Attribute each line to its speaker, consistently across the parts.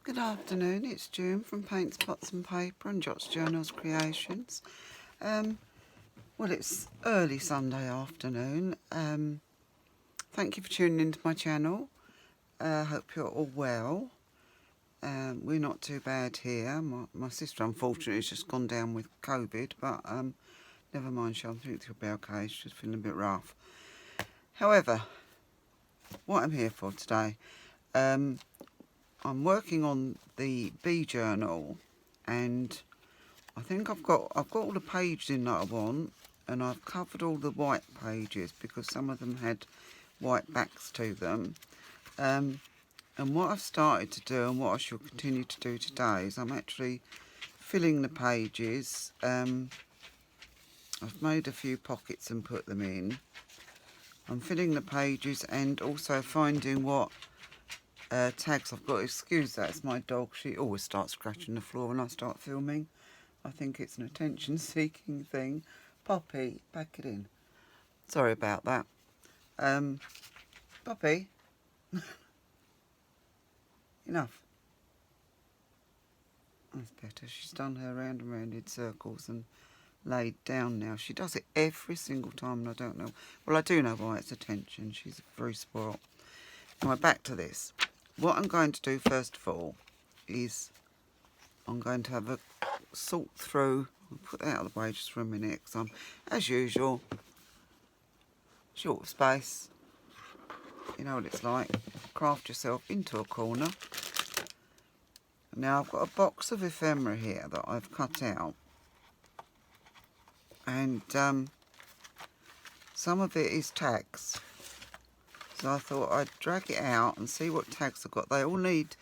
Speaker 1: Good afternoon, it's June from Paintspotsandpaper and JOTJournalsCreations. Well, it's early Sunday afternoon. Thank you for tuning into my channel. Hope you're all well. We're not too bad here. My sister, unfortunately, has just gone down with COVID, but never mind, I think she'll be okay. She's just feeling a bit rough. However, what I'm here for today, I'm working on the bee journal, and I think I've got all the pages in that I want, and I've covered all the white pages because some of them had white backs to them. And what I've started to do, and what I shall continue to do today, is I'm actually filling the pages. I've made a few pockets and put them in. I'm filling the pages and also finding what tags I've got. Excuse that, it's my dog. She always starts scratching the floor when I start filming. I think it's an attention-seeking thing. Poppy, pack it in. Sorry about that. Poppy. Enough. That's better. She's done her round and round in circles and laid down now. She does it every single time, and I don't know. Well, I do know why. It's attention. She's very spoiled. Anyway, back to this. What I'm going to do first of all is I'm going to have a sort through. I'll put that out of the way just for a minute, because I'm, as usual, short of space. You know what it's like. Craft yourself into a corner. Now I've got a box of ephemera here that I've cut out, and some of it is tags. So I thought I'd drag it out and see what tags I've got. They all need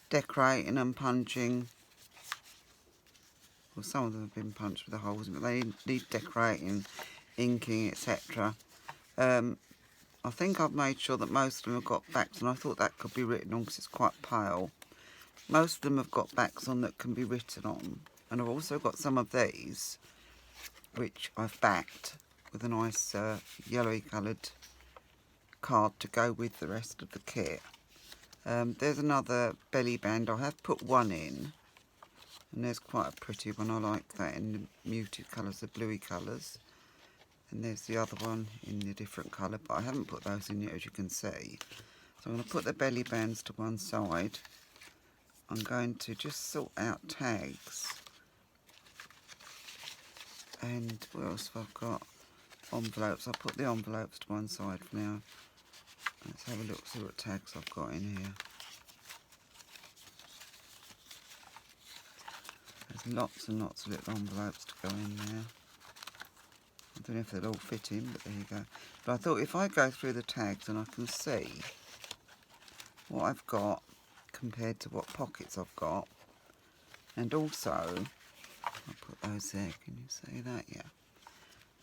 Speaker 1: decorating and punching. Well, some of them have been punched with the holes, but they need decorating, inking, etc. I think I've made sure that most of them have got backs, and I thought that could be written on because it's quite pale. Most of them have got backs on that can be written on. And I've also got some of these, which I've backed with a nice yellowy coloured card to go with the rest of the kit. There's another belly band. I have put one in, and there's quite a pretty one. I like that in the muted colours, the bluey colours. And there's the other one in the different colour, but I haven't put those in yet, as you can see. So I'm going to put the belly bands to one side. I'm going to just sort out tags. And what else have I got? Envelopes. I'll put the envelopes to one side for now. Let's have a look, see what tags I've got in here. There's lots and lots of little envelopes to go in there. I don't know if they'll all fit in, but there you go. But I thought if I go through the tags and I can see what I've got compared to what pockets I've got, and also, I'll put those there, can you see that? Yeah.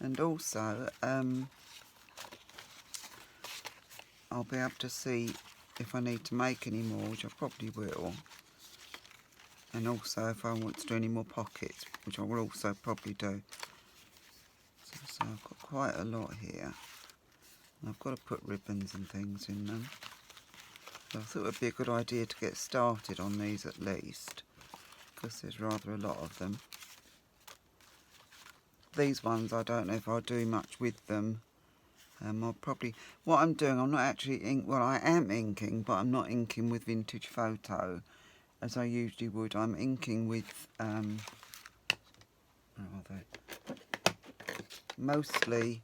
Speaker 1: And also, I'll be able to see if I need to make any more, which I probably will. And also if I want to do any more pockets, which I will also probably do. So I've got quite a lot here. And I've got to put ribbons and things in them. So I thought it would be a good idea to get started on these at least, because there's rather a lot of them. These ones, I don't know if I'll do much with them. I'll probably, what I'm doing, I'm not actually well, I am inking, but I'm not inking with vintage photo as I usually would. I'm inking with where are they? Mostly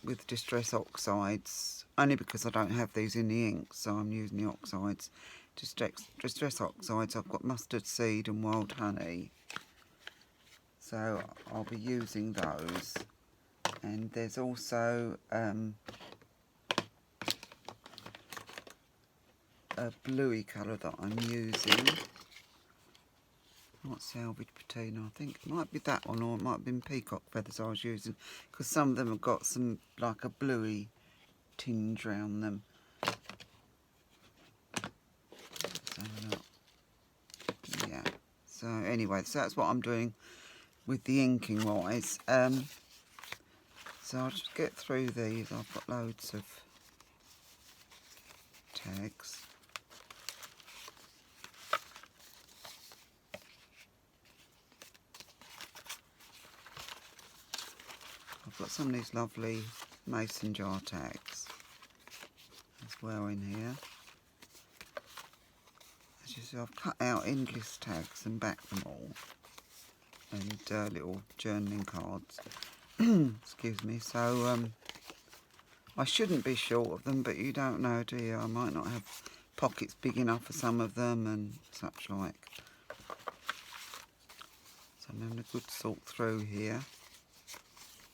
Speaker 1: with distress oxides, only because I don't have these in the ink, so I'm using the oxides. Distress oxides, I've got mustard seed and wild honey, so I'll be using those. And there's also a bluey colour that I'm using. Not salvage patina, I think it might be that one, or it might have been peacock feathers I was using, because some of them have got some, like a bluey tinge around them. Let's have a look. Yeah, so anyway, so that's what I'm doing with the inking wise. So I'll just get through these. I've got loads of tags. got some of these lovely mason jar tags as well in here. As you see, I've cut out endless tags and backed them all, and little journaling cards. Excuse me. So I shouldn't be short of them, but you don't know, do you? I might not have pockets big enough for some of them and such like. So I'm having a good sort through here.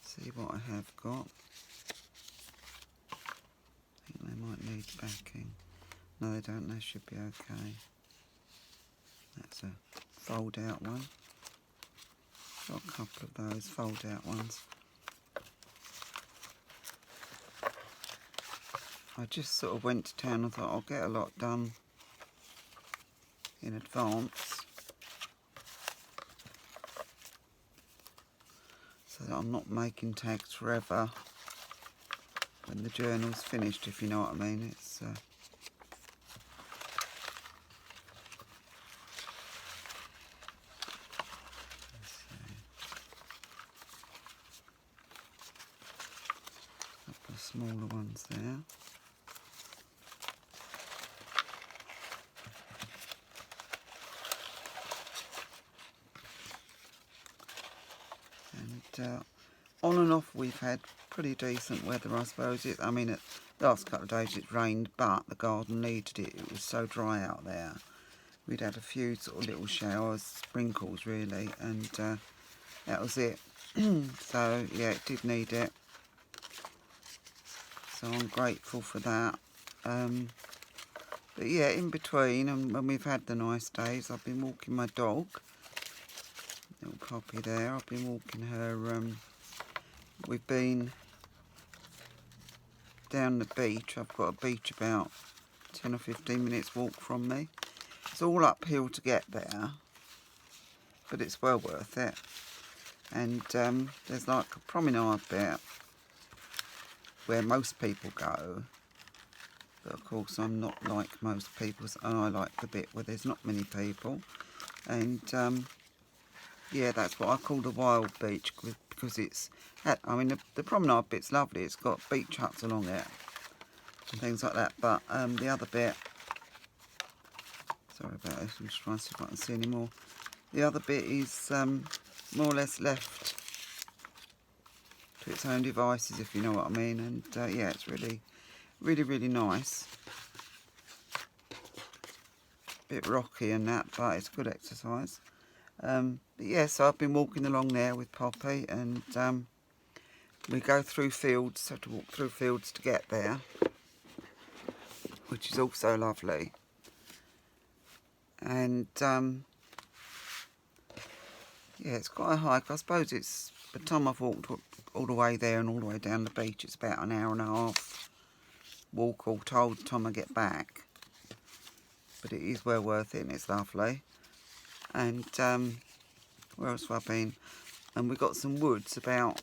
Speaker 1: See what I have got. I think they might need backing. No, they don't. They should be okay. That's a fold out one. Got a couple of those fold out ones. I just sort of went to town and thought I'll get a lot done in advance so that I'm not making tags forever when the journal's finished, if you know what I mean. It's a couple of smaller ones there. On and off we've had pretty decent weather, I suppose. I mean, the last couple of days it rained, but the garden needed it. It was so dry out there. We'd had a few sort of little showers, sprinkles really, and that was it. So yeah, it did need it. So I'm grateful for that. But yeah, in between, and when we've had the nice days, I've been walking my dog. Little Poppy there. I've been walking her. We've been down the beach. I've got a beach about 10 or 15 minutes walk from me. It's all uphill to get there, but it's well worth it. And there's like a promenade bit where most people go, but of course I'm not like most people, and I like the bit where there's not many people. And yeah, that's what I call the wild beach, because it's, I mean, the promenade bit's lovely. It's got beach huts along it and things like that. But the other bit, sorry about this, I'm just trying to see if I can see any more. The other bit is more or less left to its own devices, if you know what I mean. And yeah, it's really, really, really nice. Bit rocky and that, but it's good exercise. But yeah, so I've been walking along there with Poppy, and we go through fields, so to walk through fields to get there, which is also lovely. And yeah, it's quite a hike. I suppose it's, by the time I've walked all the way there and all the way down the beach, it's about an hour and a half walk all told, the time I get back. But it is well worth it, and it's lovely. And where else have I been? And we've got some woods about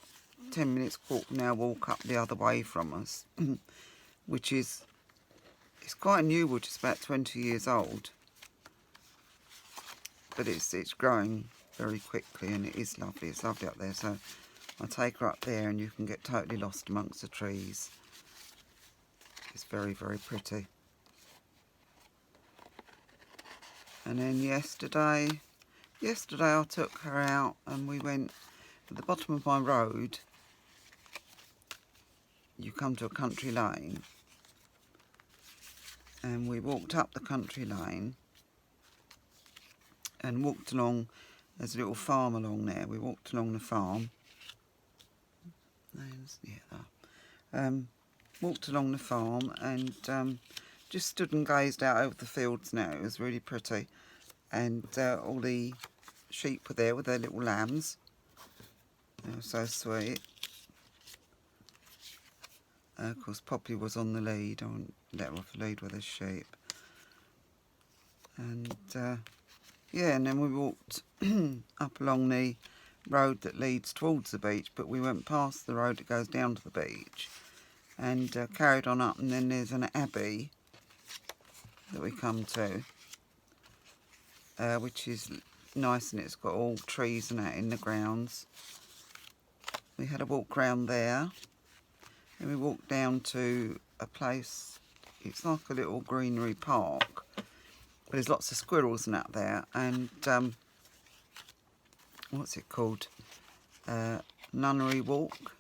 Speaker 1: 10 minutes walk up the other way from us, which is, it's quite a new wood. It's about 20 years old, but it's growing very quickly, and it is lovely. It's lovely up there. So I'll take her up there, and you can get totally lost amongst the trees. It's very, very pretty. And then yesterday I took her out, and we went at the bottom of my road. You come to a country lane, and we walked up the country lane and walked along. There's a little farm along there. We walked along the farm. Walked along the farm and just stood and gazed out over the fields now. It was really pretty. And all the sheep were there with their little lambs. They were so sweet. Of course, Poppy was on the lead. I wouldn't let her off the lead with the sheep. And yeah, and then we walked up along the road that leads towards the beach, but we went past the road that goes down to the beach and carried on up, and then there's an abbey that we come to, which is nice, and it's got all trees and that in the grounds. we had a walk round there. Then we walked down to a place, it's like a little greenery park, but there's lots of squirrels and that there, and what's it called? Nunnery Walk.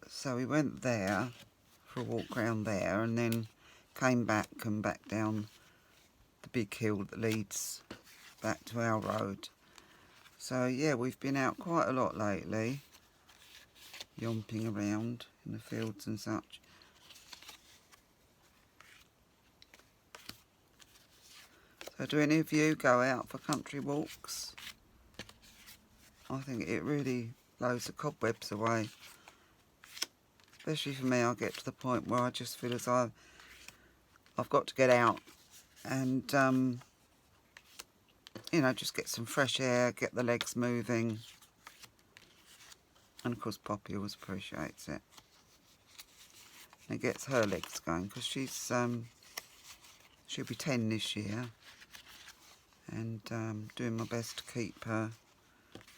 Speaker 1: So we went there for a walk round there, and then came back and back down the big hill that leads back to our road. So yeah, we've been out quite a lot lately, yomping around in the fields and such. So do any of you go out for country walks? I think it really blows the cobwebs away. Especially for me, I get to the point where I just feel as I've got to get out and, you know, just get some fresh air, get the legs moving. And of course Poppy always appreciates it. And it gets her legs going, because she'll be 10 this year. And doing my best to keep her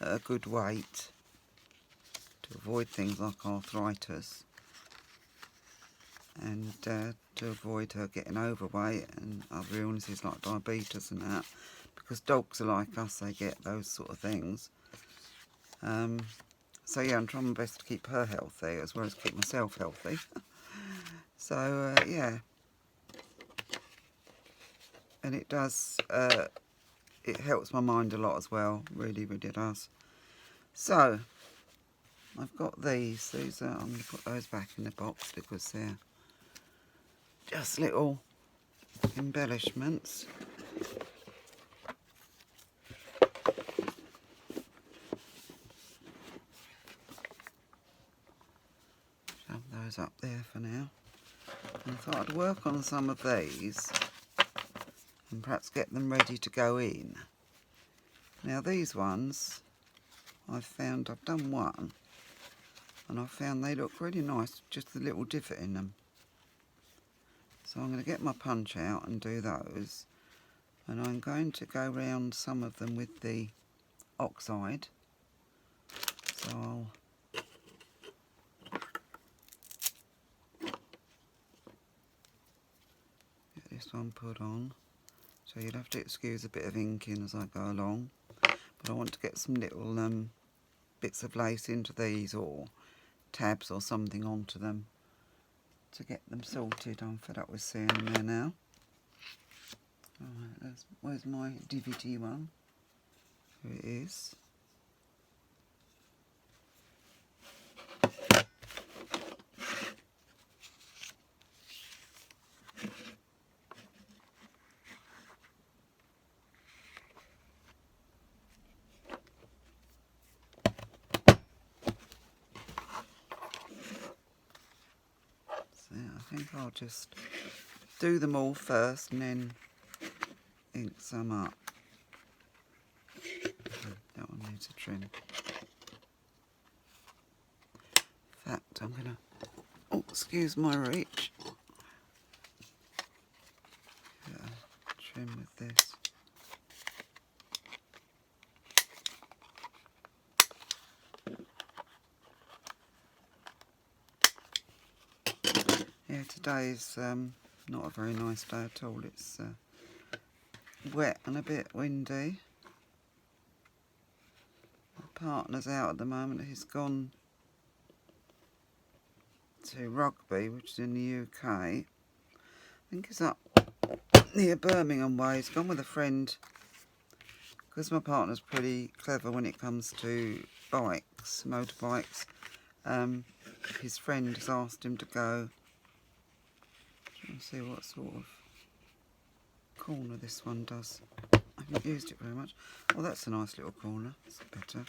Speaker 1: at a good weight to avoid things like arthritis, and to avoid her getting overweight and other illnesses like diabetes and that, because dogs are like us, they get those sort of things. So yeah, I'm trying my best to keep her healthy as well as keep myself healthy. So yeah, and it does, it helps my mind a lot as well, really, really does. So I've got these are, I'm going to put those back in the box because they're just little embellishments. Shove those up there for now. And I thought I'd work on some of these and perhaps get them ready to go in. Now these ones, I've done one, and I found they look really nice, just a little divot in them. So I'm going to get my punch out and do those, and I'm going to go round some of them with the oxide. So I'll get this one put on. So you'll have to excuse a bit of inking as I go along, but I want to get some little bits of lace into these, or tabs or something onto them to get them sorted. I'm fed up with seeing them there now. Alright, where's my DVD one? Here it is. I think I'll just do them all first and then ink some up. That one needs a trim. In fact, I'm going to, oh, excuse my reach. Trim with this. Yeah, today's not a very nice day at all. It's wet and a bit windy. My partner's out at the moment. He's gone to Rugby, which is in the UK. I think he's up near Birmingham way. He's gone with a friend, because my partner's pretty clever when it comes to bikes, motorbikes. His friend has asked him to go. Let's see what sort of corner this one does. I haven't used it very much. Oh, that's a nice little corner. That's better.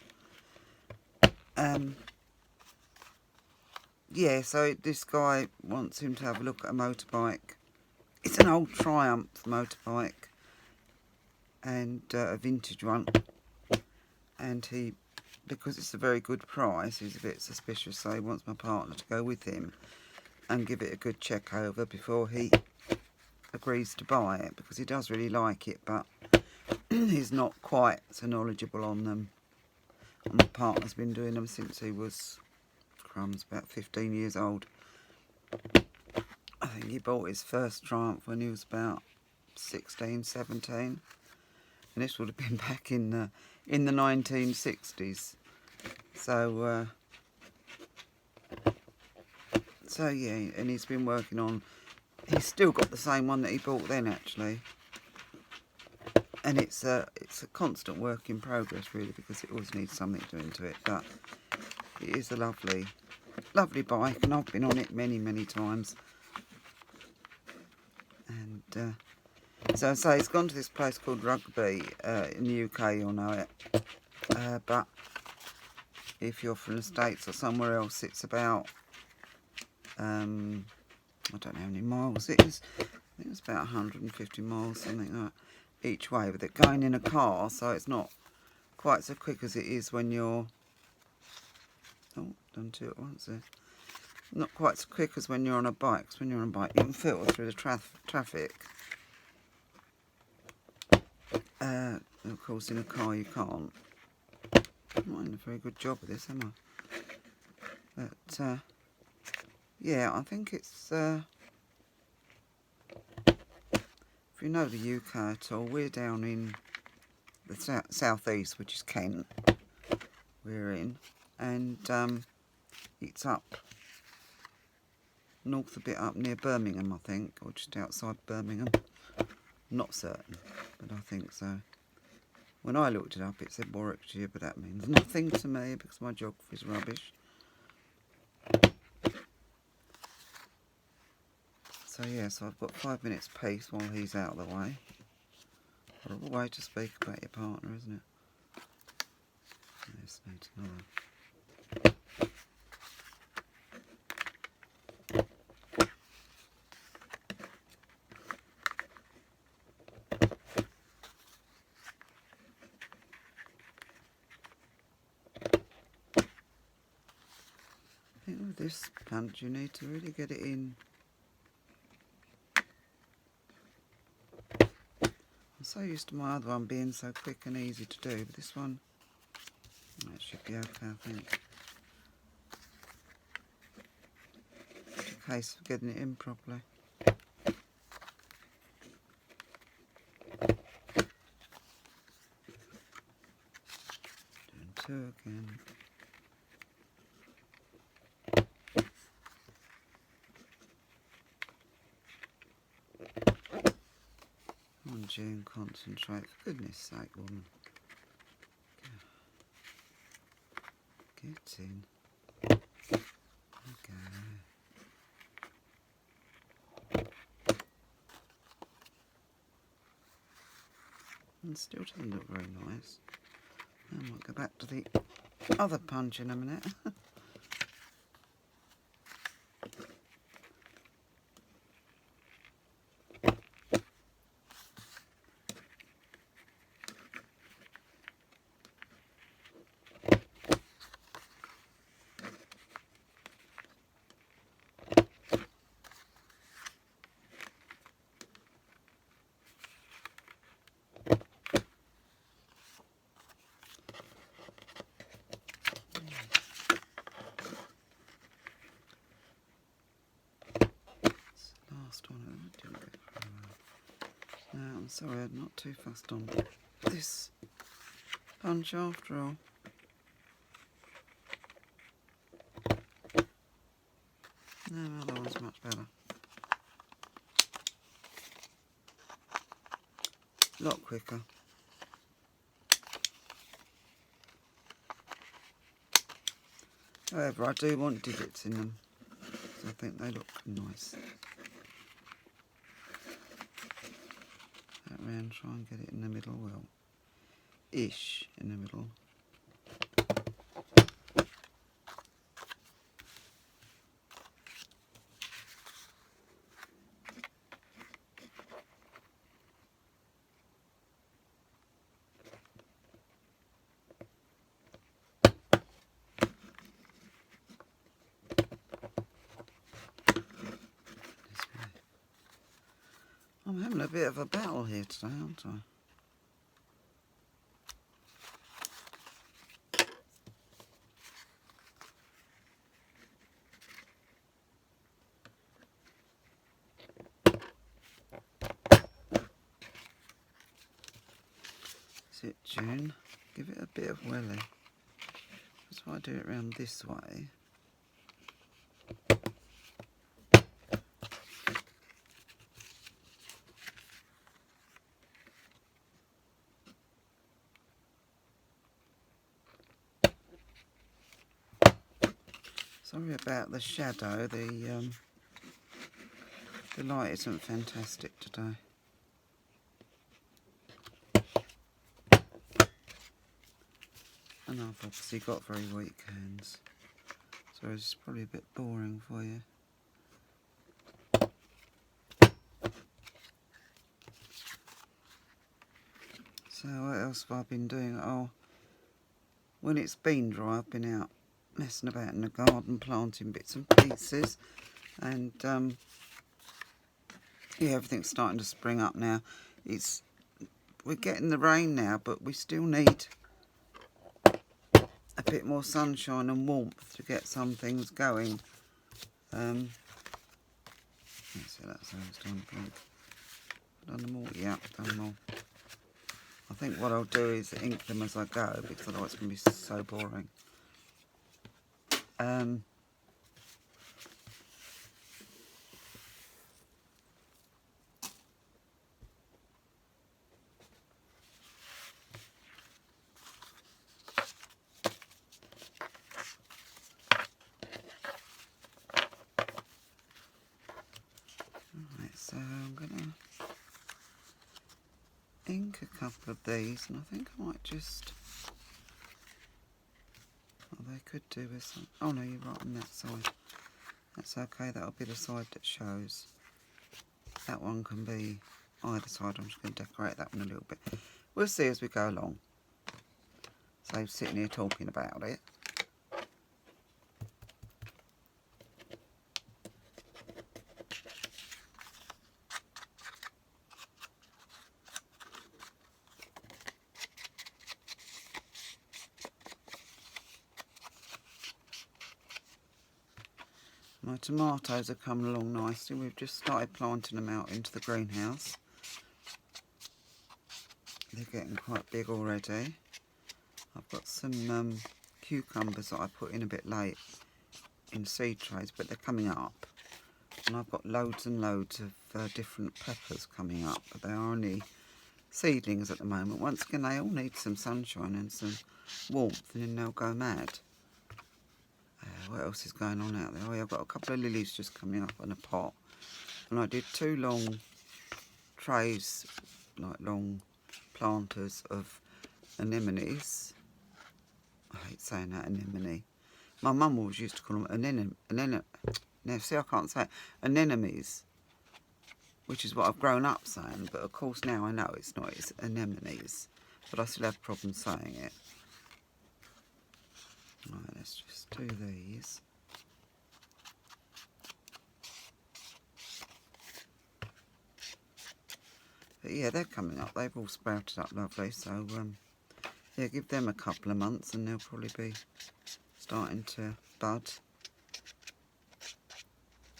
Speaker 1: Yeah, so this guy wants him to have a look at a motorbike. It's an old Triumph motorbike, and a vintage one. And he, because it's a very good price, he's a bit suspicious, so he wants my partner to go with him and give it a good check over before he agrees to buy it, because he does really like it, but he's not quite so knowledgeable on them. My partner's been doing them since he was, crumbs, about 15 years old. I think he bought his first Triumph when he was about 16, 17. And this would have been back in the 1960s. So yeah, and he's been working on, he's still got the same one that he bought then actually. And it's a constant work in progress really, because it always needs something doing to it. But it is a lovely bike, and I've been on it many times. And so I say it's gone to this place called Rugby in the UK, you'll know it. But if you're from the States or somewhere else, it's about I don't know how many miles it is. I think it's about 150 miles, something like that, each way, with it going in a car, so it's not quite so quick as it is when you're, oh, done two at once there. Not quite so quick as when you're on a bike, because when you're on a bike you can filter through the traffic. Of course in a car you can't. I'm not doing a very good job of this, am I? But yeah, I think it's, if you know the UK at all, we're down in the southeast, which is Kent, we're in, and it's up north a bit, up near Birmingham, I think, or just outside Birmingham. Not certain, but I think so. When I looked it up, it said Warwickshire, but that means nothing to me because my geography's rubbish. So yeah, so I've got 5 minutes peace while he's out of the way. Horrible way to speak about your partner, isn't it? This needs another. I think with this punch you need to really get it in. I'm so used to my other one being so quick and easy to do, but this one, that should be okay, I think. It's a case of getting it in properly. Doing two again. Come on, June, concentrate, for goodness sake, woman. Get in. Okay. And still doesn't look very nice. I might go back to the other punch in a minute. Last one, I didn't get very well. No, I'm sorry, I'm not too fussed on this punch after all. No, my other one's much better. A lot quicker. However, I do want divots in them, so I think they look nice. That round, try and get it in the middle, well, ish in the middle. I'm having a bit of a battle here today, aren't I? That's it, June. Give it a bit of welly. That's why I do it around this way. Sorry about the shadow. The light isn't fantastic today. And I've obviously got very weak hands, so it's probably a bit boring for you. So what else have I been doing? Oh, when it's been dry, I've been out messing about in the garden, planting bits and pieces, and yeah, everything's starting to spring up now. We're getting the rain now, but we still need a bit more sunshine and warmth to get some things going. Let's see, that's how it's done. Done them all? Yeah, done them all. I think what I'll do is ink them as I go, because otherwise it's going to be so boring. Right, so I'm going to ink a couple of these, and I think I might just... Oh, they could do with some... Oh no, you're right on that side. That's okay, that'll be the side that shows. That one can be either side. I'm just going to decorate that one a little bit. We'll see as we go along. So sitting here talking about it. My tomatoes are coming along nicely. We've just started planting them out into the greenhouse. They're getting quite big already. I've got some cucumbers that I put in a bit late in seed trays, but they're coming up. And I've got loads and loads of different peppers coming up, but they are only seedlings at the moment. Once again, they all need some sunshine and some warmth, and then they'll go mad. What else is going on out there? Oh yeah, I've got a couple of lilies just coming up in a pot. And I did 2 long trays, like long planters of anemones. I hate saying that, anemone. My mum always used to call them see, I can't say it. Anemones, which is what I've grown up saying, but of course now I know it's not, it's anemones. But I still have problems saying it. Right, let's just do these. But yeah, they're coming up. They've all sprouted up lovely. So yeah, give them a couple of months and they'll probably be starting to bud.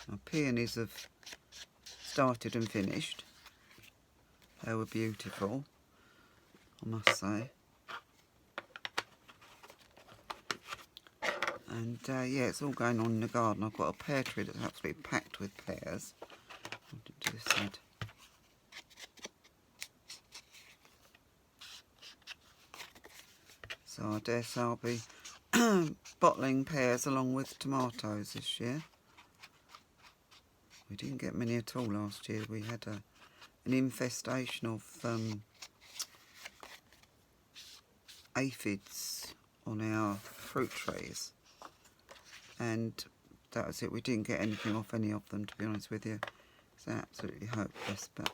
Speaker 1: My peonies have started and finished. They were beautiful, I must say. And yeah, it's all going on in the garden. I've got a pear tree that's absolutely packed with pears. I'll do this side. So I dare say I'll be bottling pears along with tomatoes this year. We didn't get many at all last year. We had an infestation of aphids on our fruit trees. And that was it. We didn't get anything off any of them, to be honest with you. It's absolutely hopeless. But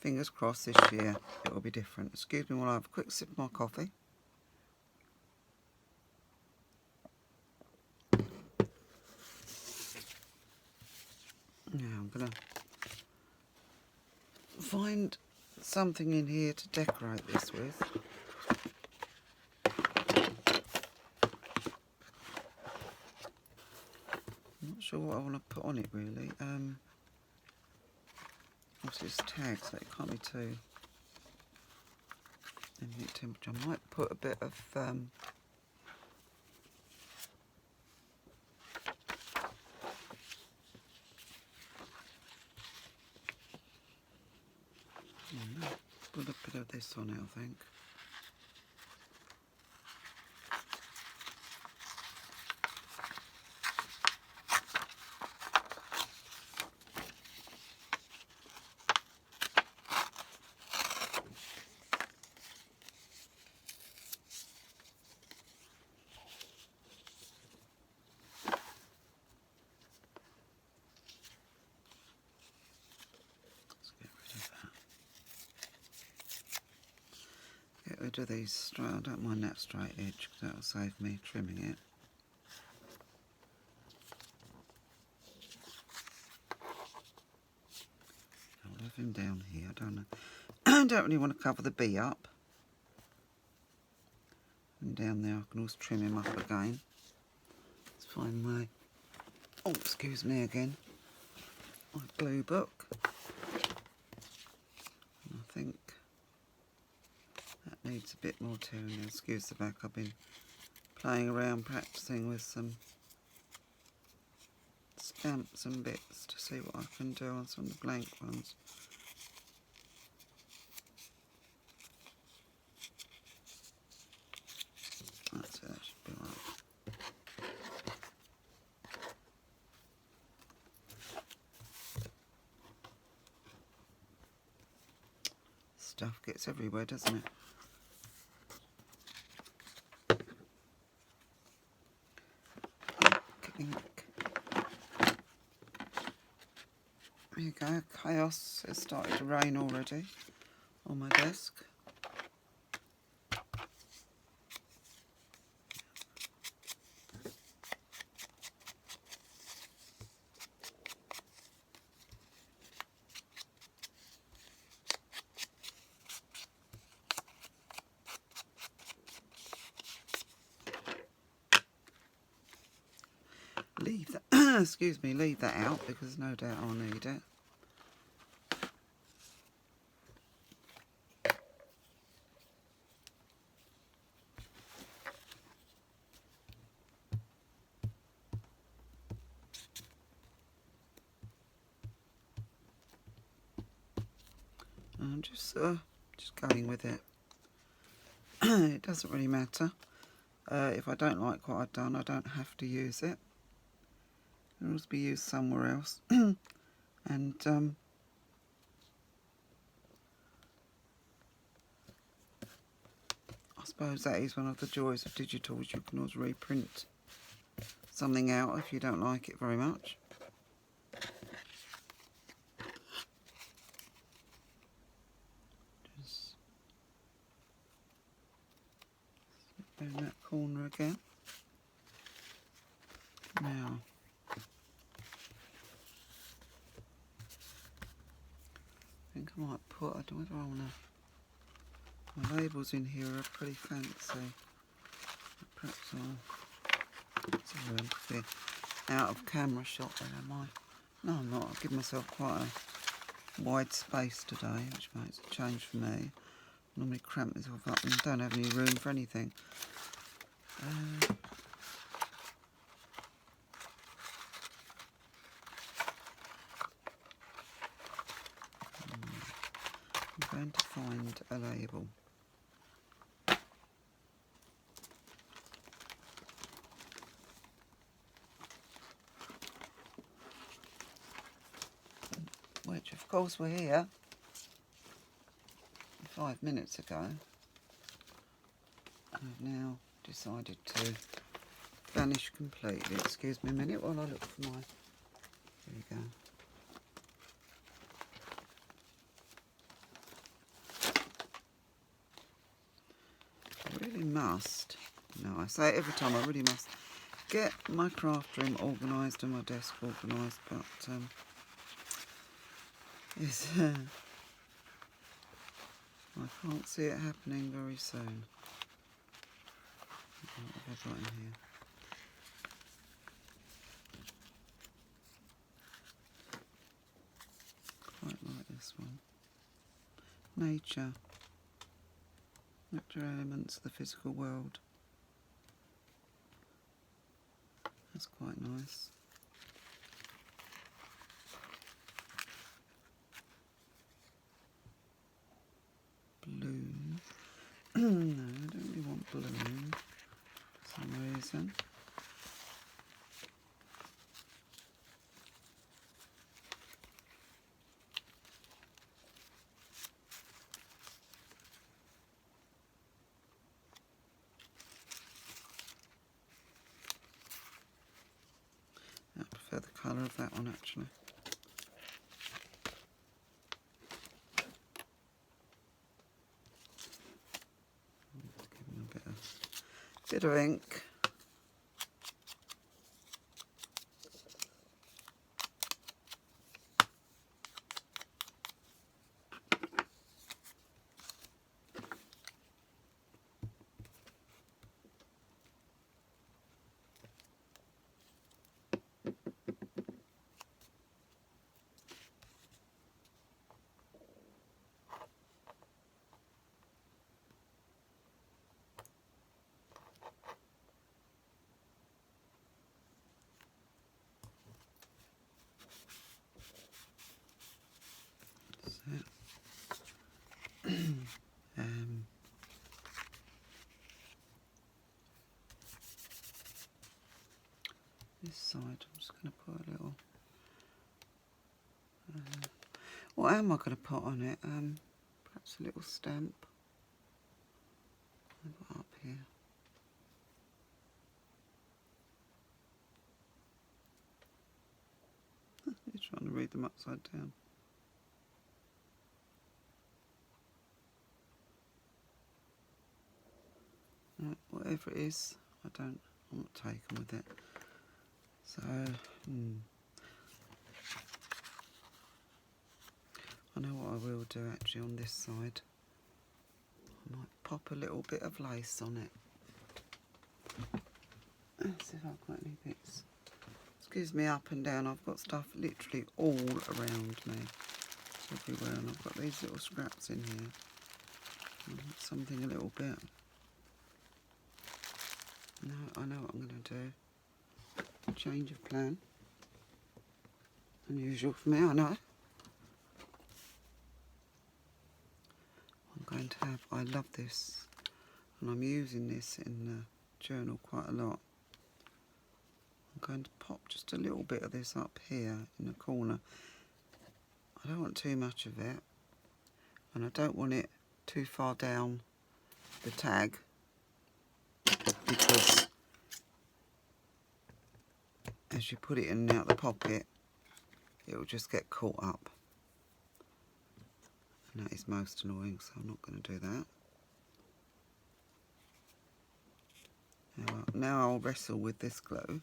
Speaker 1: fingers crossed this year it will be different. Excuse me while I have a quick sip of my coffee. Now I'm going to find something in here to decorate this with. I'm not sure what I want to put on it really. Obviously it's tagged, so it can't be too... ambient temperature. I might put a bit of put a bit of this on it, I think. Get rid of these straight. I don't mind that straight edge because that'll save me trimming it. I'll have him down here. I don't know. I don't really want to cover the bee up. And down there I can always trim him up again. Let's find my, oh excuse me again, my glue book. And I think that needs a bit more tearing. Excuse the back, I've been playing around practicing with some stamps and bits to see what I can do on some of the blank ones. That's it, that should be right. Stuff gets everywhere, doesn't it? There you go, chaos has started to rain already on my desk. Leave that, excuse me, leave that out because no doubt I'll need it. I'm just going with it. It doesn't really matter. If I don't like what I've done, I don't have to use it. It'll also be used somewhere else. And I suppose that is one of the joys of digital, is you can always reprint something out if you don't like it very much. Just slip down that corner again. Now, I think I might put, I don't know whether I want to, my labels in here are pretty fancy. Perhaps I'll out of camera shot there, am I? No, I'm not. I'll give myself quite a wide space today, which makes a change for me. I normally cramp myself up and don't have any room for anything. I'm going to find a label. Which of course were here 5 minutes ago. I've now decided to vanish completely. Excuse me a minute while I look for my, there you go. I really must, no, I say it every time, I really must get my craft room organised and my desk organised, but it's, I can't see it happening very soon. What have I got in here? Quite like this one. Nature. Natural elements of the physical world. That's quite nice. Bloom. No, I don't really want bloom for some reason. I prefer the colour of that one actually. Give him a bit of ink. This side, I'm just going to put a little. What am I going to put on it? Perhaps a little stamp. Up here. You're trying to read them upside down. No, whatever it is, I'm not taken with it. So, I know what I will do actually on this side. I might pop a little bit of lace on it. Let's see if I've got any bits. Excuse me up and down, I've got stuff literally all around me. It's everywhere, and I've got these little scraps in here. Something a little bit. No, I know what I'm going to do. Change of plan. Unusual for me, I know. I'm going to have, I love this, and I'm using this in the journal quite a lot. I'm going to pop just a little bit of this up here in the corner. I don't want too much of it, and I don't want it too far down the tag, because as you put it in and out the pocket, it will just get caught up. And that is most annoying, so I'm not going to do that. Now I'll wrestle with this glue.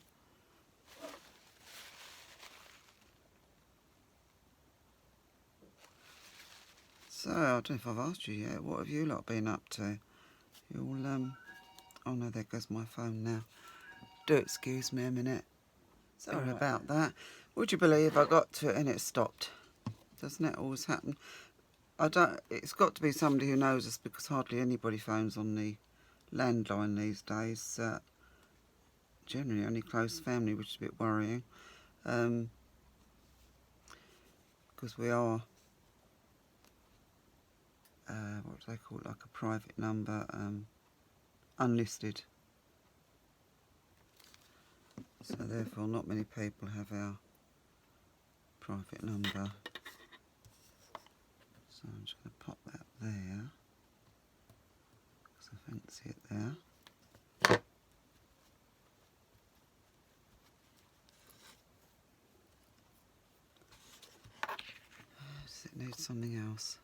Speaker 1: So, I don't know if I've asked you yet, what have you lot been up to? You'll, oh no, there goes my phone now. Do excuse me a minute. Sorry about that. Would you believe I got to it and it stopped? Doesn't it always happen? It's got to be somebody who knows us, because hardly anybody phones on the landline these days. Generally only close family, which is a bit worrying. Because we are, what do they call it, like a private number, unlisted. So therefore not many people have our private number. So I'm just going to pop that there, because I fancy it there. Does it need something else?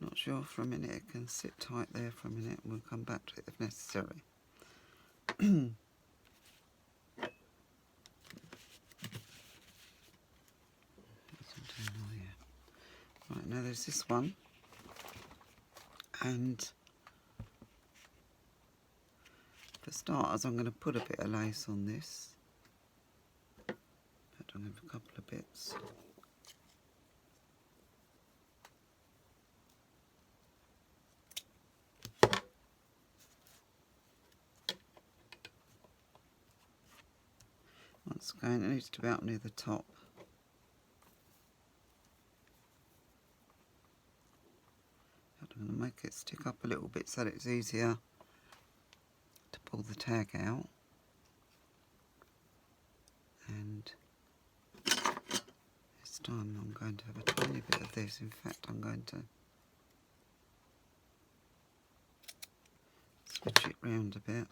Speaker 1: Not sure for a minute. It can sit tight there for a minute, and we'll come back to it if necessary. Right, now there's this one, and for starters I'm going to put a bit of lace on this. I'm going to have a couple of bits. That's going, it needs to be up near the top. I'm going to make it stick up a little bit so that it's easier to pull the tag out. And this time I'm going to have a tiny bit of this. In fact, I'm going to switch it round a bit.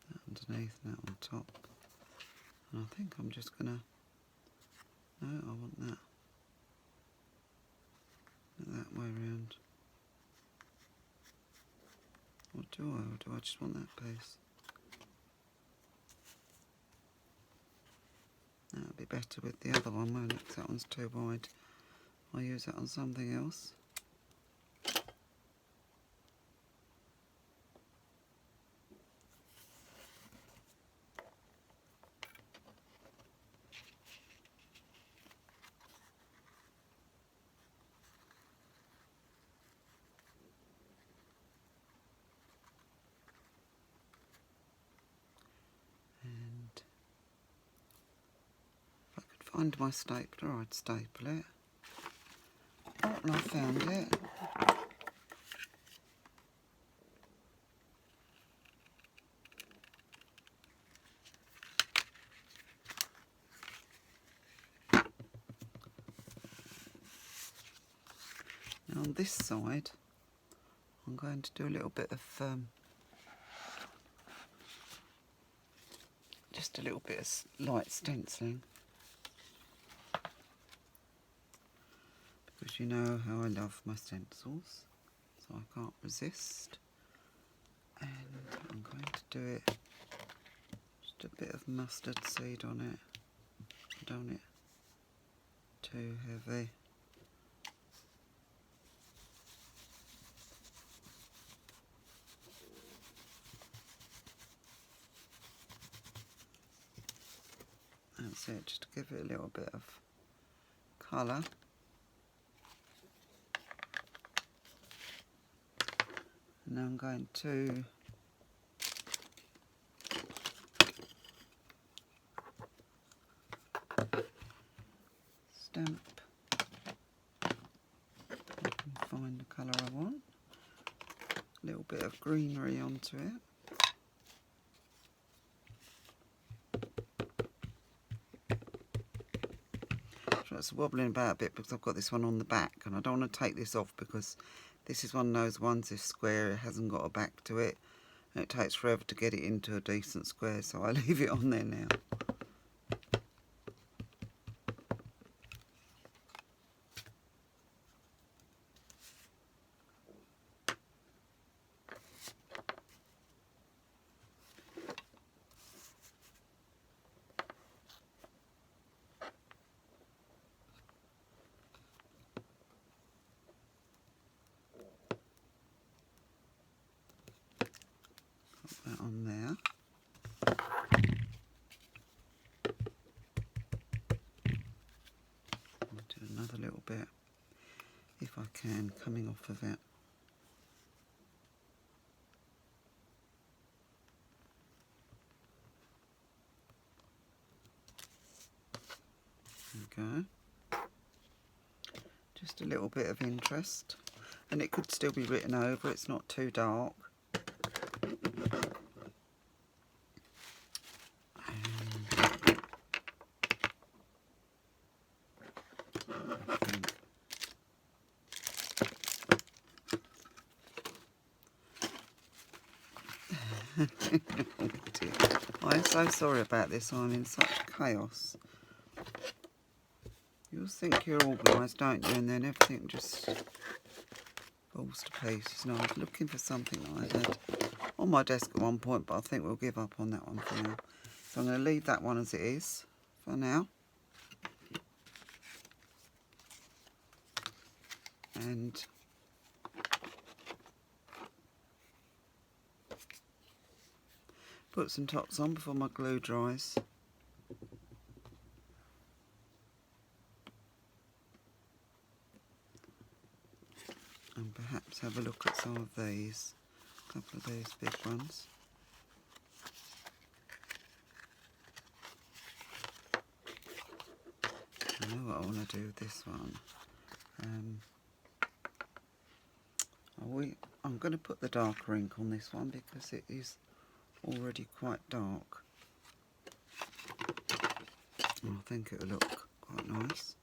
Speaker 1: That underneath and that on top. And I think I'm just going to... No, I want that. That way round. Or do I just want that piece? That'll be better with the other one, won't it? 'Cause that one's too wide. I'll use that on something else. Find my stapler, I'd staple it. Oh, and I found it. Now on this side, I'm going to do a little bit of just a little bit of light stenciling. Because you know how I love my stencils, so I can't resist. And I'm going to do it, just a bit of mustard seed on it. I don't want it too heavy. That's it, just to give it a little bit of colour. And now I'm going to stamp and find the colour I want. A little bit of greenery onto it. So it's wobbling about a bit because I've got this one on the back and I don't want to take this off because this is one of those ones, this square, it hasn't got a back to it. And it takes forever to get it into a decent square, so I leave it on there now. That on there. I'll do another little bit, if I can, coming off of it. There we go. Just a little bit of interest. And it could still be written over, it's not too dark. Oh dear. I'm so sorry about this, I'm in such chaos. You always think you're organised, don't you? And then everything just falls to pieces. Now, I was looking for something that I had on my desk at one point, but I think we'll give up on that one for now. So I'm going to leave that one as it is for now. And put some tops on before my glue dries. And perhaps have a look at some of these. a couple of these big ones. I know what I want to do with this one. I'm going to put the darker ink on this one because it is already quite dark. And I think it'll look quite nice.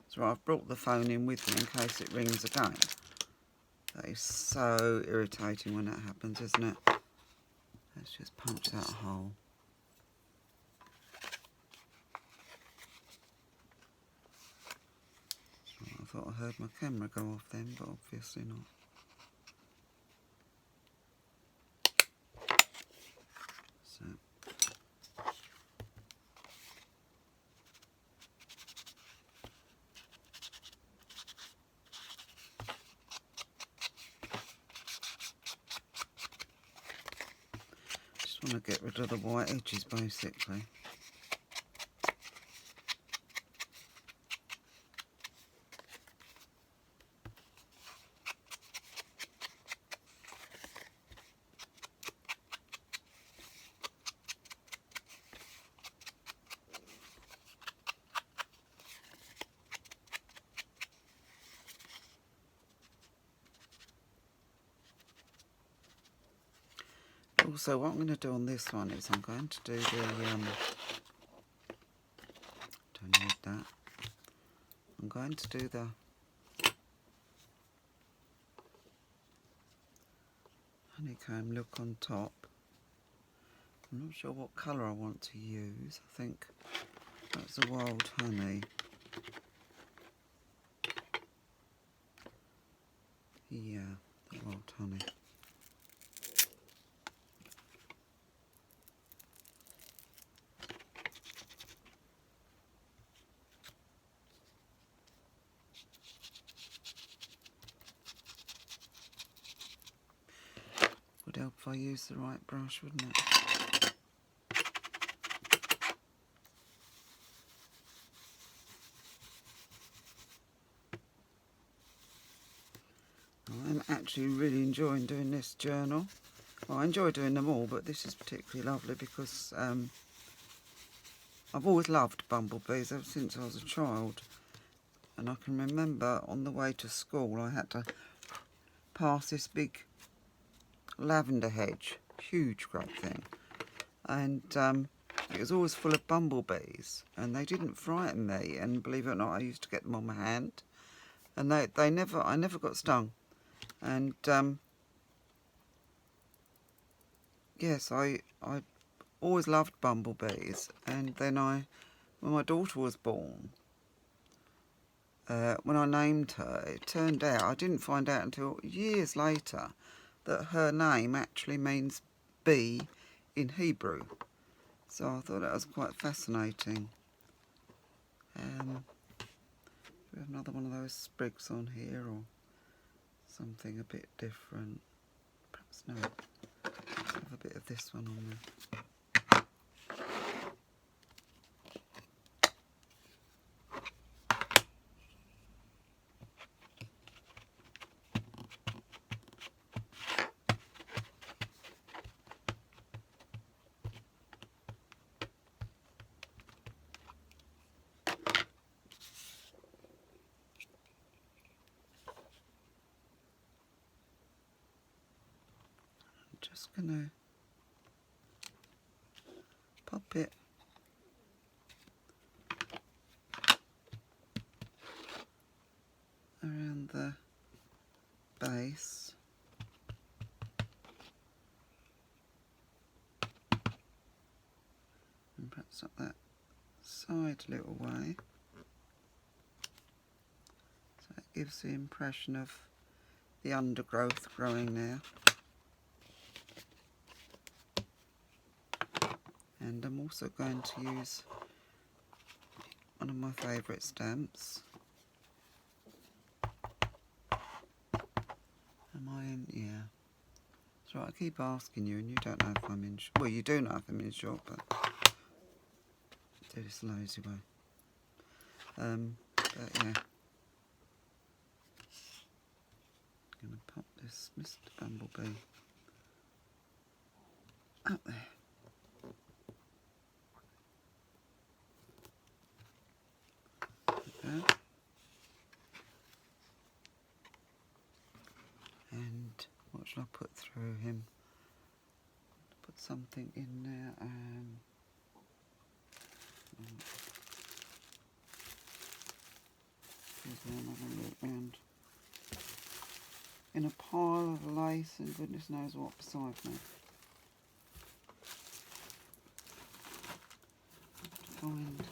Speaker 1: So I've brought the phone in with me in case it rings again. That is so irritating when that happens, isn't it? Let's just punch that hole. I thought I heard my camera go off then, but obviously not. So. Just want to get rid of the white edges basically. Also, what I'm going to do on this one is I'm going to do the, don't need that, I'm going to do the honeycomb look on top. I'm not sure what colour I want to use. I think that's the wild honey. Yeah, the wild honey. Would help if I used the right brush, wouldn't it? I'm actually really enjoying doing this journal. Well, I enjoy doing them all, but this is particularly lovely because I've always loved bumblebees ever since I was a child. And I can remember on the way to school I had to pass this big lavender hedge, huge great thing. And it was always full of bumblebees and they didn't frighten me, and believe it or not I used to get them on my hand and I never got stung. And yes, I always loved bumblebees. And then when my daughter was born, when I named her, it turned out, I didn't find out until years later, that her name actually means bee in Hebrew. So I thought that was quite fascinating. We have another one of those sprigs on here, or something a bit different. Perhaps no. Let's have a bit of this one on there. Just gonna pop it around the base. And perhaps up that side a little way. So it gives the impression of the undergrowth growing there. And I'm also going to use one of my favourite stamps. Am I in? Yeah. That's right, I keep asking you and you don't know if I'm in. Well, you do know if I'm in short, but do this the lazy way. But yeah. I'm going to pop this Mr. Bumblebee up there. There we go. And what should I put through him? Put something in there. Here's another look round. In a pile of lace and goodness knows what beside me. Find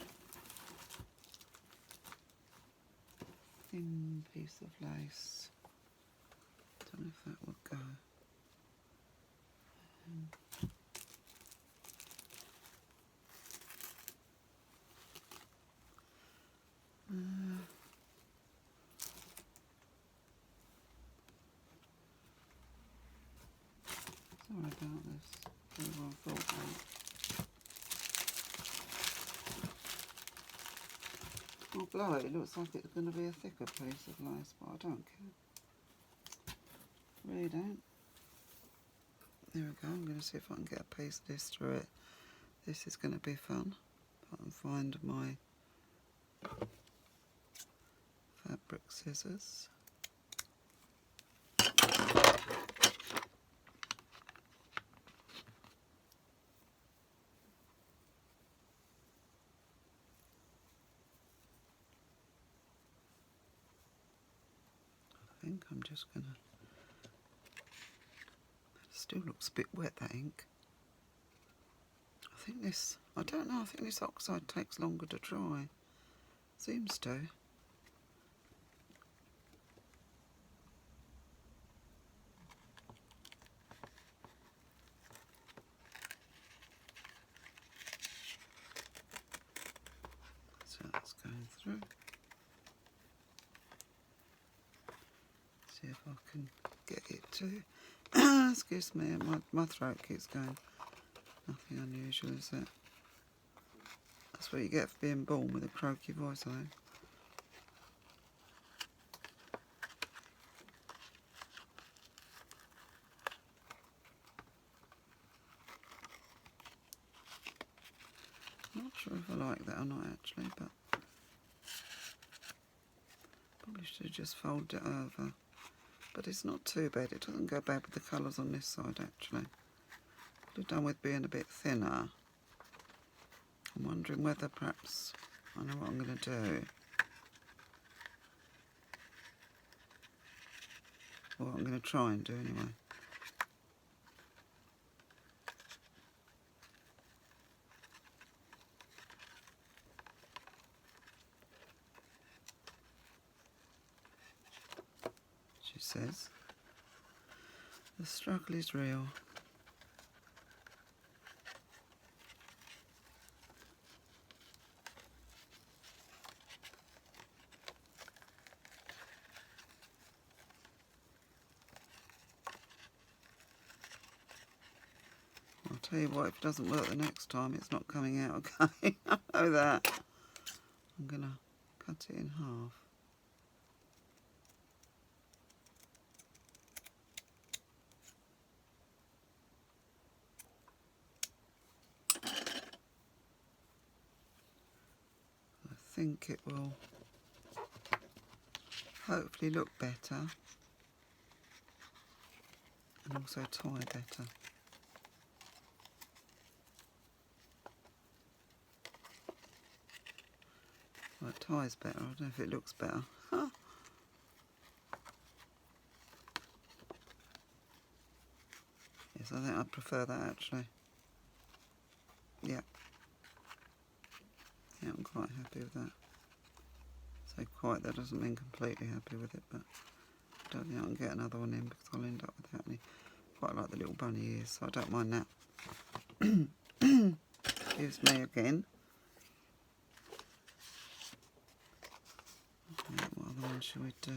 Speaker 1: a thin piece of lace. Don't know if that would go. Sorry about this. Very well thought out. Oh, blow it. It looks like it's going to be a thicker piece of lace, but I don't care. Really don't. There we go. I'm going to see if I can get a piece of this through it. This is going to be fun. I can find my fabric scissors. I think I'm just going to... It still looks a bit wet, that ink. I think this... I don't know, I think this oxide takes longer to dry. Seems to. So that's going through. See if I can get it to... Excuse me, my throat keeps going. Nothing unusual, is it? That's what you get for being born with a croaky voice, I think. Not sure if I like that or not actually, but probably should have just folded it over. But it's not too bad, it doesn't go bad with the colours on this side actually. Could have done with being a bit thinner. I'm wondering whether perhaps, I know what I'm going to do. Or what I'm going to try and do anyway. She says, the struggle is real. I'll tell you what, if it doesn't work the next time, it's not coming out okay. I know that. I'm going to cut it in half. I think it will hopefully look better and also tie better. Well, it ties better, I don't know if it looks better. Yes, I think I'd prefer that actually. Yeah. Yeah, I'm quite happy with that. So quite, that doesn't mean completely happy with it, but I don't think I can get another one in because I'll end up without any. Quite like the little bunny ears, so I don't mind that. Excuse me again. Okay, what other one should we do?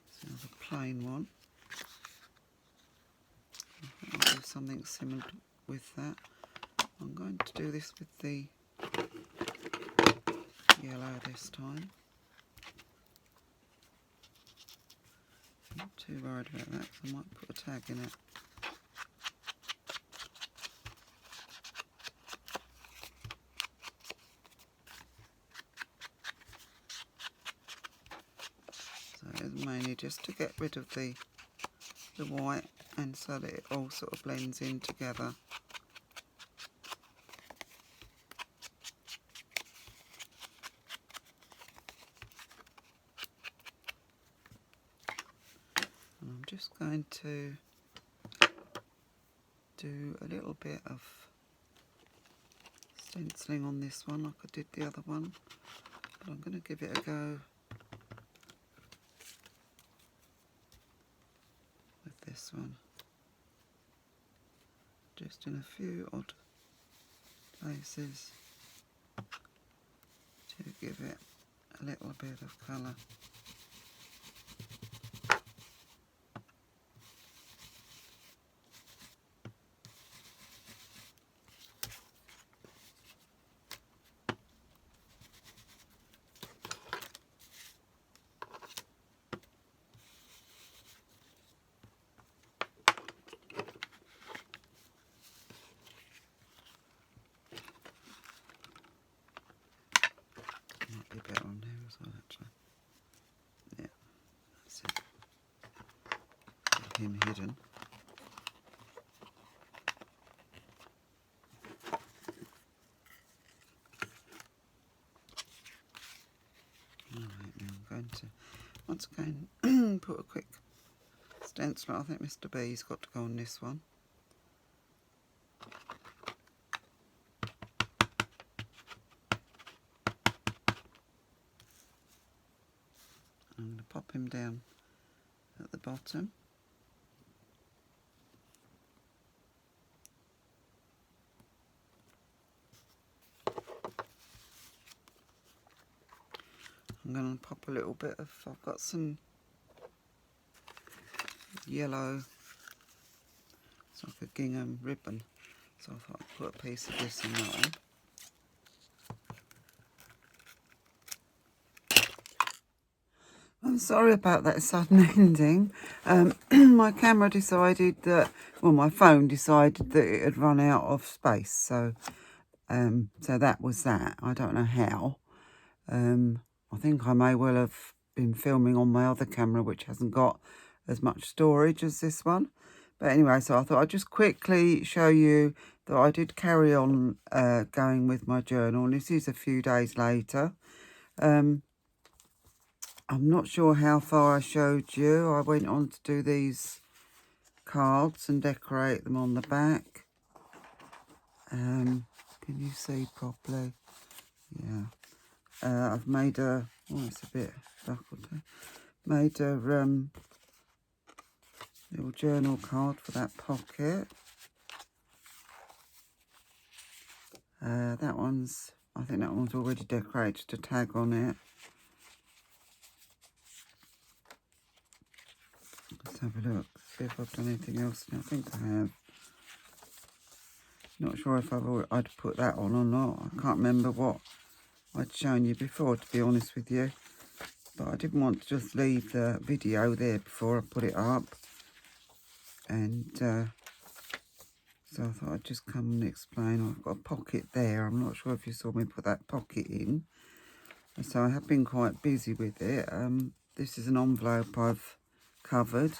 Speaker 1: It's another plain one. something similar with that. I'm going to do this with the yellow this time. Not too worried about that because I might put a tag in it. So it's mainly just to get rid of the white, and so that it all sort of blends in together. And I'm just going to do a little bit of stenciling on this one like I did the other one, but I'm going to give it a go with this one, just in a few odd places to give it a little bit of colour. Might be better on there as well, actually. Yeah, that's it. Get him hidden. Alright, now I'm going to once again put a quick stencil. I think Mr. B's got to go on this one. I'm going to pop him down at the bottom. I'm going to pop a little bit of, I've got some yellow, it's like a gingham ribbon, so I thought I'd put a piece of this in that one. I'm sorry about that sudden ending. My camera decided that, well, my phone decided that it had run out of space, so that was that. I don't know how. I think I may well have been filming on my other camera, which hasn't got as much storage as this one. But anyway, so I thought I'd just quickly show you that I did carry on going with my journal. And this is a few days later. I'm not sure how far I showed you. I went on to do these cards and decorate them on the back. Can you see properly? Yeah. I've made a, oh, it's a bit buckled there. Made a little journal card for that pocket. That one's, I think that one's already decorated, a tag on it. Let's have a look, see if I've done anything else. I think I have. Not sure if I'd put that on or not. I can't remember what I'd shown you before, to be honest with you. But I didn't want to just leave the video there before I put it up. And so I thought I'd just come and explain. I've got a pocket there. I'm not sure if you saw me put that pocket in. So I have been quite busy with it. This is an envelope I've covered.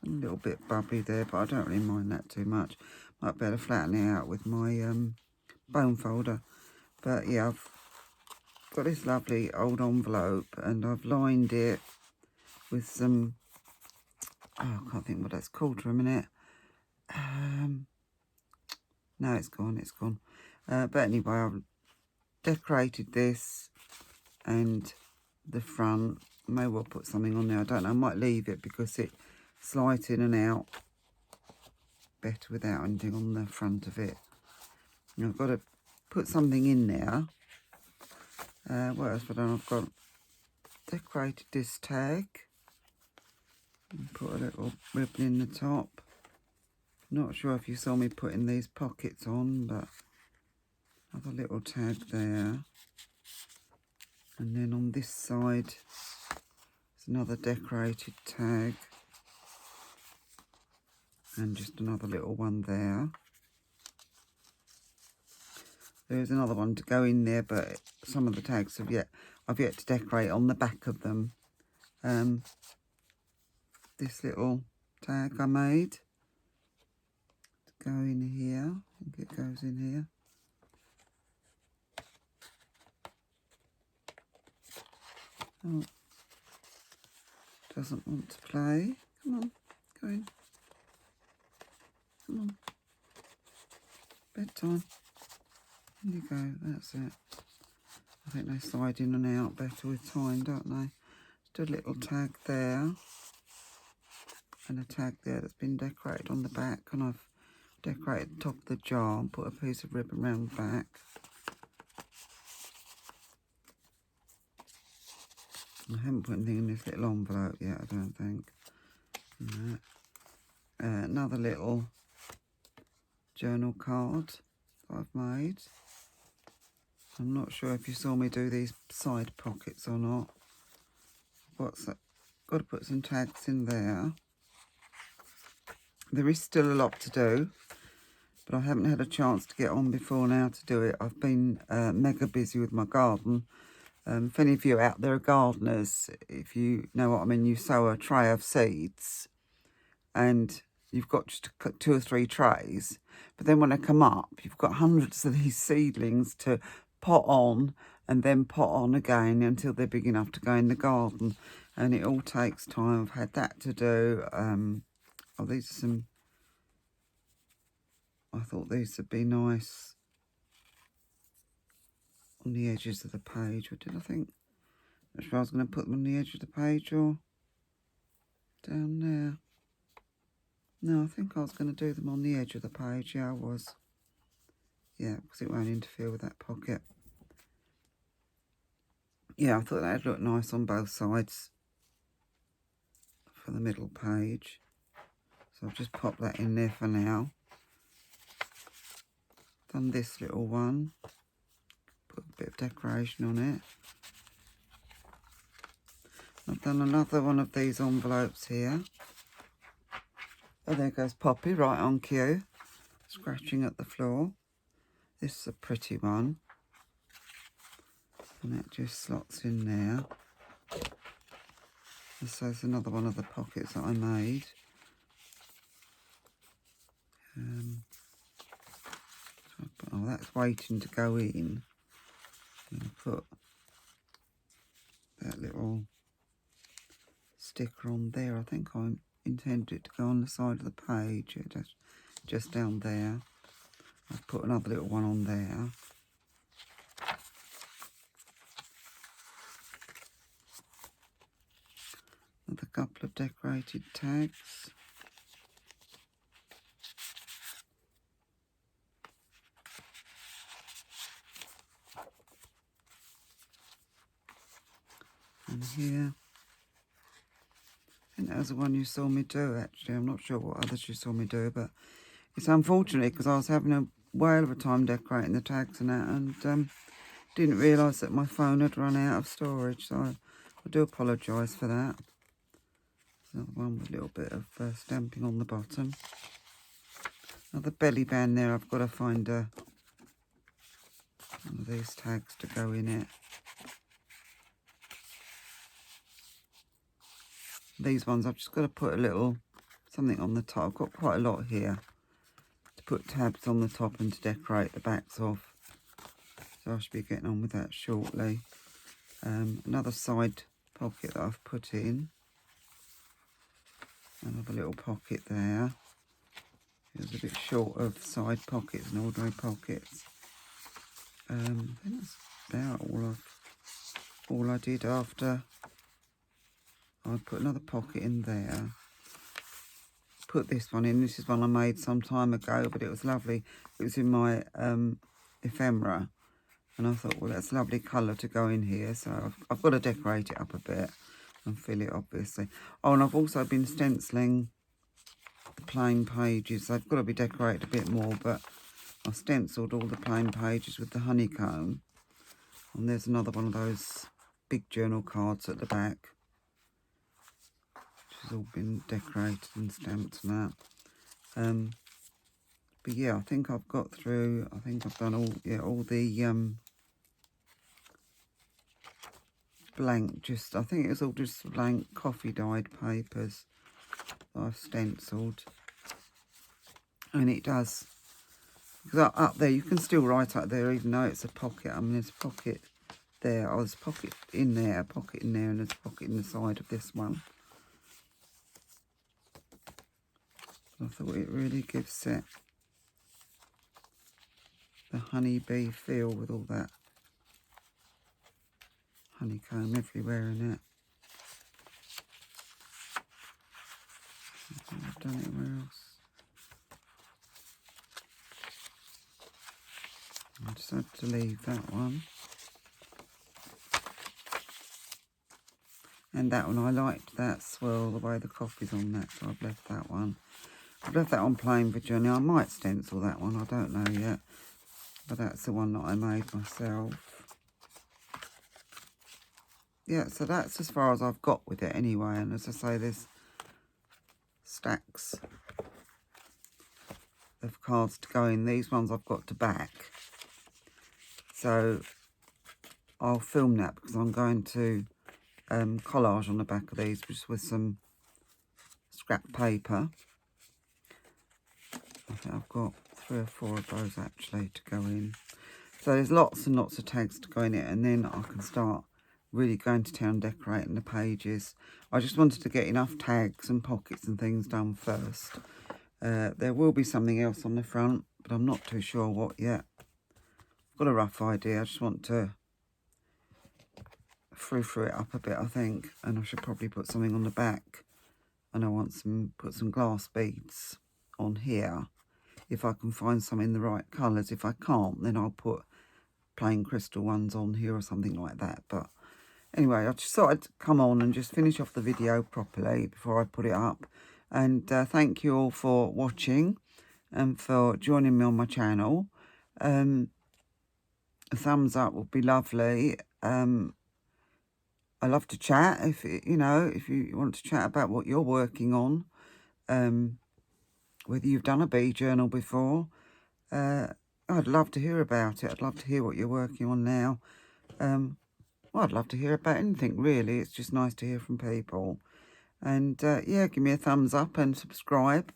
Speaker 1: A little bit bubbly there, but I don't really mind that too much. Might better flatten it out with my bone folder. But yeah, I've got this lovely old envelope and I've lined it with some, oh, I can't think what that's called for a minute. No, it's gone. But anyway, I've decorated this and the front. May well put something on there. I don't know. I might leave it because it slides in and out better without anything on the front of it. And I've got to put something in there. What else have I done? I've got decorated this tag. And put a little ribbon in the top. Not sure if you saw me putting these pockets on, but another little tag there. And then on this side, there's another decorated tag. And just another little one there. There's another one to go in there, but some of the tags I've yet to decorate on the back of them. This little tag I made to go in here. I think it goes in here. Oh, doesn't want to play. Come on, go in. Come on. Bedtime. There you go, that's it. I think they slide in and out better with time, don't they? Just a little tag there. And a tag there that's been decorated on the back. And I've decorated the top of the jar and put a piece of ribbon around the back. I haven't put anything in this little envelope yet, I don't think. Another little journal card that I've made. I'm not sure if you saw me do these side pockets or not. Got to put some tags in there. There is still a lot to do, but I haven't had a chance to get on before now to do it. I've been mega busy with my garden. If any of you out there are gardeners, if you know what I mean, you sow a tray of seeds and you've got just 2 or 3 trays, but then when they come up, you've got hundreds of these seedlings to pot on and then pot on again until they're big enough to go in the garden, and it all takes time. I've had that to do. Oh, these are some, I thought these would be nice on the edges of the page. Or did I think not sure I was going to put them on the edge of the page or down there? No, I think I was going to do them on the edge of the page. Yeah, I was. Yeah, because it won't interfere with that pocket. Yeah, I thought that'd look nice on both sides for the middle page. So I've just popped that in there for now. Done this little one. Put a bit of decoration on it. I've done another one of these envelopes here. Oh, there goes Poppy, right on cue, scratching at the floor. This is a pretty one. And that just slots in there. This is another one of the pockets that I made. Oh, that's waiting to go in. I'll put that little sticker on there. I think I intended it to go on the side of the page, just down there. I've put another little one on there. Another couple of decorated tags. And here, I think that was the one you saw me do actually. I'm not sure what others you saw me do, but it's unfortunate because I was having a whale of a time decorating the tags and that, and didn't realise that my phone had run out of storage, so I do apologise for that. Another one with a little bit of stamping on the bottom. Another belly band there. I've got to find one of these tags to go in it. These ones I've just got to put a little something on the top. I've got quite a lot here to put tabs on the top and to decorate the backs of. So I should be getting on with that shortly. Another side pocket that I've put in. Another little pocket there. It was a bit short of side pockets and ordinary pockets. I think that's about all I did after I put another pocket in there. Put this one in. This is one I made some time ago, but it was lovely. It was in my ephemera, and I thought, well, that's a lovely colour to go in here. So I've got to decorate it up a bit and fill it, obviously. Oh, and I've also been stenciling the plain pages. They've got to be decorated a bit more, but I stenciled all the plain pages with the honeycomb. And there's another one of those big journal cards at the back, which has all been decorated and stamped and that. But yeah, I think I've got through, I think I've done all the blank, I think it was all just blank coffee dyed papers that I've stenciled. And it does, because up there, you can still write up there even though it's a pocket. I mean, there's a pocket there, there's a pocket in there, and there's a pocket in the side of this one. I thought it really gives it the honeybee feel with all that honeycomb everywhere in it. I think I've done it where else. I just had to leave that one. And that one, I liked that swirl, the way the coffee's on that, so I've left that one. I've left that on plain for journey. I might stencil that one, I don't know yet. But that's the one that I made myself. Yeah, so that's as far as I've got with it anyway. And as I say, there's stacks of cards to go in. These ones I've got to back. So I'll film that because I'm going to collage on the back of these just with some scrap paper. I think I've got 3 or 4 of those actually to go in. So there's lots and lots of tags to go in it, and then I can start really going to town decorating the pages. I just wanted to get enough tags and pockets and things done first. There will be something else on the front, but I'm not too sure what yet. I've got a rough idea. I just want to frou-frou it up a bit, I think, and I should probably put something on the back. And I want put some glass beads on here if I can find some in the right colours. If I can't, then I'll put plain crystal ones on here or something like that. But anyway, I just thought I'd come on and just finish off the video properly before I put it up. And thank you all for watching and for joining me on my channel. A thumbs up would be lovely. I love to chat if you want to chat about what you're working on, whether you've done a bee journal before. I'd love to hear about it. I'd love to hear what you're working on now. Well, I'd love to hear about anything really. It's just nice to hear from people. And yeah, give me a thumbs up and subscribe,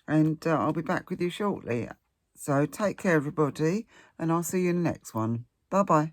Speaker 1: and I'll be back with you shortly. So take care everybody, and I'll see you in the next one. Bye bye.